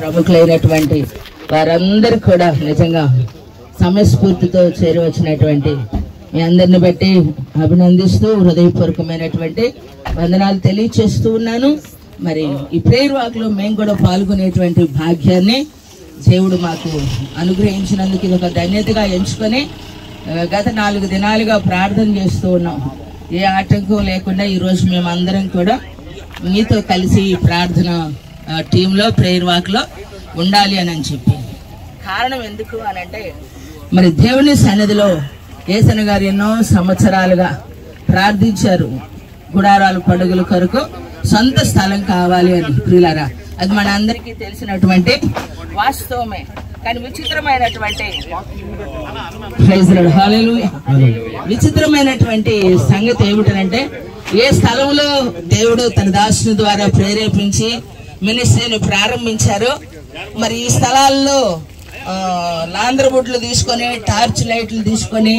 ప్రముఖులైనటువంటి వారందరూ కూడా నిజంగా సమయస్ఫూర్తితో చేరవచ్చినటువంటి మీ అందరిని బట్టి అభినందిస్తూ హృదయపూర్వకమైనటువంటి వందనాలు తెలియచేస్తూ ఉన్నాను. మరి ఈ ప్రేయర్ వాక్ లో మేము కూడా పాల్గొనేటువంటి భాగ్యాన్ని దేవుడు మాకు అనుగ్రహించినందుకు ఇది ఒక ధన్యతగా ఎంచుకొని గత 4 దినాలుగా ప్రార్థన చేస్తూ ఉన్నాం. ఏ ఆటంకం లేకుండా ఈరోజు మేమందరం కూడా మీతో కలిసి ఈ ప్రార్థన టీంలో ప్రేయర్ వాక్ లో ఉండాలి అని చెప్పి కారణం ఎందుకు అనంటే మరి దేవుని సన్నిధిలో యేసన్న గారు ఎన్నో సంవత్సరాలుగా ప్రార్థించారు. గుడారాల పండుగల కొరకు సొంత స్థలం కావాలి అని. ప్రియులారా, అది మన అందరికీ తెలిసినటువంటి వాస్తవమే. కానీ విచిత్రమైనటువంటి విచిత్రమైనటువంటి సంగతి ఏమిటంటే ఏ స్థలంలో దేవుడు తన దాసుని ద్వారా ప్రేరేపించి మినిస్ట్రీని ప్రారంభించారో మరి ఈ స్థలాల్లో లాంధ్రబుడ్లు తీసుకొని టార్చ్ లైట్లు తీసుకొని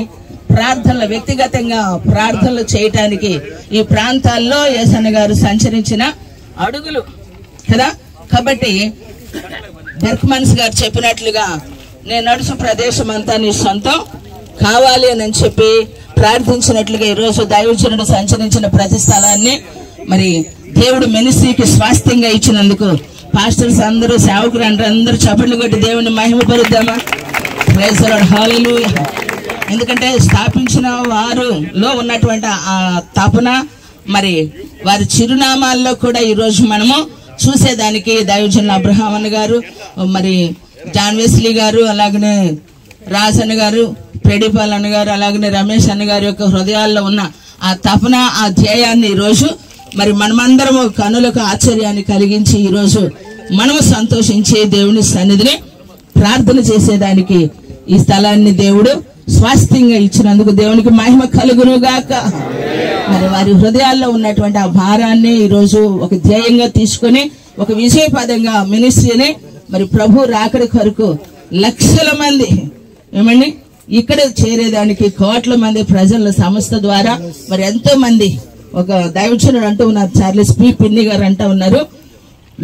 ప్రార్థనలు వ్యక్తిగతంగా ప్రార్థనలు చేయటానికి ఈ ప్రాంతాల్లో యేసన్న గారు సంచరించిన అడుగులు కదా. కాబట్టి బెర్క్మన్స్ గారు చెప్పినట్లుగా నేను నడుచు ప్రదేశం అంతా నీ సొంతం కావాలి అని చెప్పి ప్రార్థించినట్లుగా ఈరోజు దైవజనుడు సంచరించిన ప్రతి స్థలాన్ని మరి దేవుడు మినిస్ట్రీకి స్వాస్థ్యంగా ఇచ్చినందుకు పాస్టర్స్ అందరూ సేవకులు అందరూ చప్పట్లు కొట్టి దేవుని మహిమపరుద్దామా. ప్రైజ్ ది లార్డ్, హల్లెలూయా. ఎందుకంటే స్థాపించిన వారిలో ఉన్నటువంటి ఆ తపన మరి వారి చిరునామాల్లో కూడా ఈరోజు మనము చూసేదానికి దైవజనులు అబ్రహాం అన్న గారు, మరి జాన్ వెస్లీ గారు, అలాగనే రాజన్న గారు, ప్రెడిపాల్ అన్న గారు, అలాగనే రమేష్ అన్న గారి యొక్క హృదయాల్లో ఉన్న ఆ తపన, ఆ ధ్యేయాన్ని ఈరోజు మరి మనమందరము కనులకు ఆశ్చర్యాన్ని కలిగించి ఈరోజు మనము సంతోషించి దేవుని సన్నిధిని ప్రార్థన చేసేదానికి ఈ స్థలాన్ని దేవుడు స్వాస్థ్యంగా ఇచ్చినందుకు దేవునికి మహిమ కలుగును గాక. మరి వారి హృదయాల్లో ఉన్నటువంటి ఆ భారాన్ని ఈరోజు ఒక ధ్యేయంగా తీసుకుని ఒక విజయపదంగా మినిస్ట్రీని మరి ప్రభు రాకడి కొరకు లక్షల మంది ఏమండి ఇక్కడ చేరేదానికి కోట్ల మంది ప్రజల సంస్థ ద్వారా మరి ఎంతో మంది ఒక దైవజనుడు అంటూ ఉన్నారు, చార్లెస్ పి పిన్ని గారు అంటూ ఉన్నారు,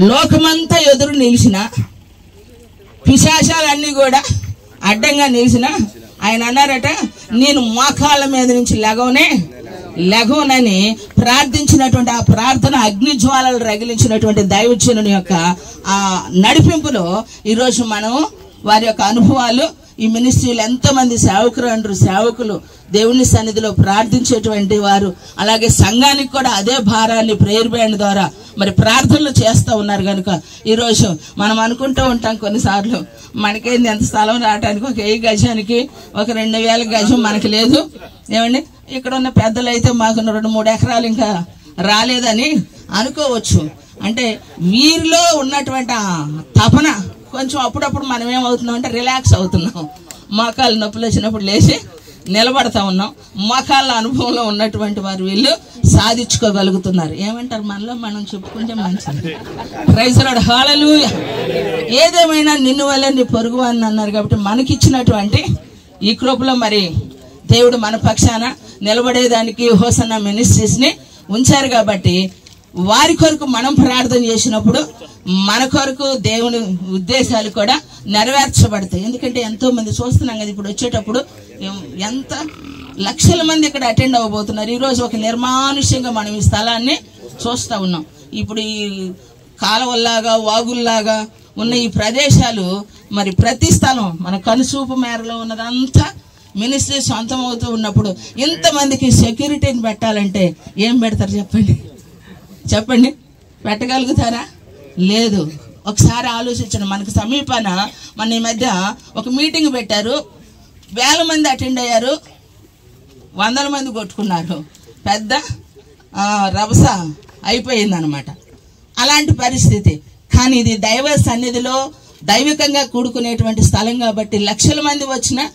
లోకమంతా ఎదురు నిలిచిన పిశాచాలన్నీ కూడా అడ్డంగా నిలిచిన ఆయన అన్నారట, నేను మోకాళ్ళ మీద నుంచి లెగవనని ప్రార్థించినటువంటి ఆ ప్రార్థన అగ్ని జ్వాలలు రగిలించినటువంటి దైవజనుని యొక్క ఆ నడిపింపులో ఈరోజు మనం వారి యొక్క అనుభవాలు ఈ మినిస్ట్రీలో ఎంతో మంది సేవకులు దేవుని సన్నిధిలో ప్రార్థించేటువంటి వారు, అలాగే సంఘానికి కూడా అదే భారాన్ని ప్రేయర్ బ్యాండ్ ద్వారా మరి ప్రార్థనలు చేస్తూ ఉన్నారు. కనుక ఈరోజు మనం అనుకుంటూ ఉంటాం కొన్నిసార్లు మనకేంది ఎంత స్థలం రావడానికి, ఒక 1000 గజానికి ఒక 2000 గజం మనకి లేదు ఏమండి. ఇక్కడ ఉన్న పెద్దలు అయితే మాకు 2-3 ఎకరాలు ఇంకా రాలేదని అనుకోవచ్చు. అంటే వీరిలో ఉన్నటువంటి తపన కొంచెం అప్పుడప్పుడు మనం ఏమవుతున్నాం అంటే రిలాక్స్ అవుతున్నాం. మోకాలు నొప్పులు వచ్చినప్పుడు లేచి నిలబడతా ఉన్నాం. మోకాళ్ళ అనుభవంలో ఉన్నటువంటి వారు వీళ్ళు సాధించుకోగలుగుతున్నారు. ఏమంటారు, మనలో మనం చెప్పుకుంటే మంచిది. ప్రైజ్ ది లార్డ్, హల్లెలూయా. ఏదేమైనా నిన్ను వల్ల నీ పొరుగు అని అన్నారు కాబట్టి మనకిచ్చినటువంటి ఈ కృపలో మరి దేవుడు మన పక్షాన నిలబడేదానికి హోసన్న మినిస్ట్రీస్ ని ఉంచారు. కాబట్టి వారి కొరకు మనం ప్రార్థన చేసినప్పుడు మన కొరకు దేవుని ఉద్దేశాలు కూడా నెరవేర్చబడతాయి. ఎందుకంటే ఎంతో మంది చూస్తున్నాం కదా, ఇప్పుడు వచ్చేటప్పుడు ఎంత లక్షల మంది ఇక్కడ అటెండ్ అవ్వబోతున్నారు. ఈరోజు ఒక నిర్మానుష్యంగా మనం ఈ స్థలాన్ని చూస్తూ ఉన్నాం. ఇప్పుడు ఈ కాలువల్లాగా వాగుల్లాగా ఉన్న ఈ ప్రదేశాలు మరి ప్రతి స్థలం మన కనుసూపు మేరలో ఉన్నదంతా మినిస్ట్రీ సొంతం అవుతూ ఉన్నప్పుడు ఇంతమందికి సెక్యూరిటీని పెట్టాలంటే ఏం పెడతారు చెప్పండి, పెట్టగలుగుతారా? లేదు. ఒకసారి ఆలోచించండి. మనకు సమీపాన మన ఈ మధ్య ఒక మీటింగ్ పెట్టారు, 1000 మంది అటెండ్ అయ్యారు, 100 మంది కొట్టుకున్నారు, పెద్ద రభస అయిపోయిందనమాట. అలాంటి పరిస్థితి. కానీ ఇది దైవ సన్నిధిలో దైవికంగా కూడుకునేటువంటి స్థలం కాబట్టి లక్షల మంది వచ్చినా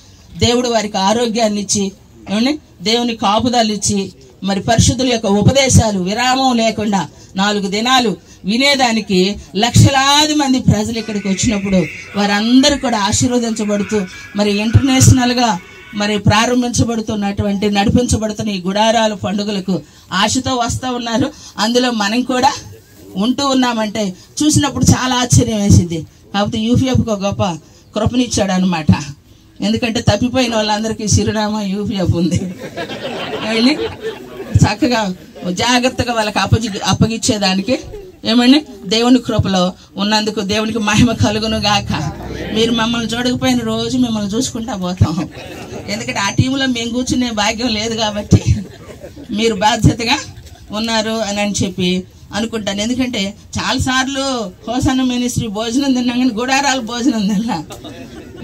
దేవుడు వారికి ఆరోగ్యాన్ని ఇచ్చి ఏమండి దేవుని కాపుదలు ఇచ్చి మరి పరిశుద్ధుల యొక్క ఉపదేశాలు విరామం లేకుండా 4 దినాలు వినేదానికి లక్షలాది మంది ప్రజలు ఇక్కడికి వచ్చినప్పుడు వారందరూ కూడా ఆశీర్వదించబడుతూ మరి ఇంటర్నేషనల్ గా మరి ప్రారంభించబడుతున్నటువంటి నడిపించబడుతున్న ఈ గుడారాల పండుగలకు ఆశతో వస్తూ ఉన్నారు. అందులో మనం కూడా ఉంటూ ఉన్నామంటే చూసినప్పుడు చాలా ఆశ్చర్యం వేసింది. కాకపోతే యూపీఎఫ్కి ఒక గొప్ప కృపనిచ్చాడు అనమాట. ఎందుకంటే తప్పిపోయిన వాళ్ళందరికీ చిరునామా యూపీఎఫ్ ఉంది. వెళ్ళి చక్కగా జాగ్రత్తగా వాళ్ళకి అప్పగిచ్చేదానికి ఏమండి దేవుని కృపలో ఉన్నందుకు దేవునికి మహిమ కలుగును గాక. మీరు మమ్మల్ని చూడకపోయిన రోజు మిమ్మల్ని చూసుకుంటా పోతాం. ఎందుకంటే ఆ టీంలో మేము కూర్చునే భాగ్యం లేదు కాబట్టి మీరు బాధ్యతగా ఉన్నారు అని చెప్పి అనుకుంటాను. ఎందుకంటే చాలాసార్లు హోసన్న మినిస్ట్రీ భోజనం తిన్నాం కానీ గుడారాలు భోజనం తిన్నా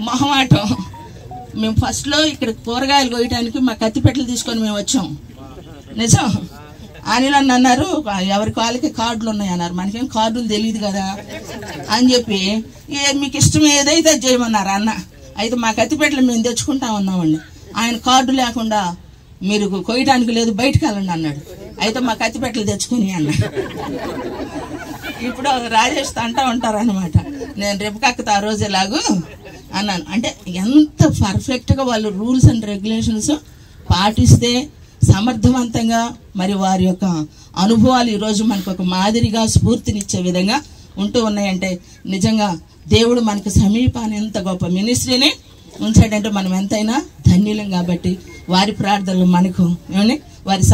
మొహమాటం. మేము ఫస్ట్లో ఇక్కడ కూరగాయలు కోయటానికి మా కత్తిపెట్టలు తీసుకొని మేము వచ్చాం. నిజం అని నన్ను అన్నారు, ఎవరికి వాళ్ళకి కార్డులు ఉన్నాయి అన్నారు. మనకేం కార్డులు తెలియదు కదా అని చెప్పి మీకు ఇష్టం ఏదైతే చేయమన్నారు అన్న. అయితే మా కత్తిపెట్టలు మేము తెచ్చుకుంటా ఉన్నామండి. ఆయన కార్డు లేకుండా మీరు కోయటానికి లేదు, బయటకు వెళ్ళండి అన్నాడు. అయితే మా కత్తిపెట్టలు తెచ్చుకుని అన్నాడు. ఇప్పుడు రాజేష్ అంటా ఉంటారు అనమాట, నేను రేపుకక్కతో ఆ రోజు ఎలాగూ అన్నాను. అంటే ఎంత పర్ఫెక్ట్గా వాళ్ళు రూల్స్ అండ్ రెగ్యులేషన్స్ పాటిస్తే సమర్థవంతంగా మరి వారి యొక్క అనుభవాలు ఈరోజు మనకు ఒక మాదిరిగా స్ఫూర్తినిచ్చే విధంగా ఉంటూ ఉన్నాయంటే నిజంగా దేవుడు మనకు సమీపాన్ని ఎంత గొప్ప మినిస్ట్రీని ఉంచాడంటే మనం ఎంతైనా ధన్యులం. కాబట్టి వారి ప్రార్థనలు మనకు ఏమని వారి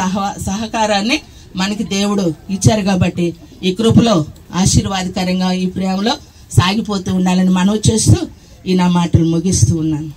సహకారాన్ని మనకి దేవుడు ఇచ్చారు. కాబట్టి ఈ కృపలో ఆశీర్వాదకరంగా ఈ ప్రేమలో సాగిపోతూ ఉండాలని మనవి చేస్తూ ఈ నా మాటలు ముగిస్తూ ఉన్నాను.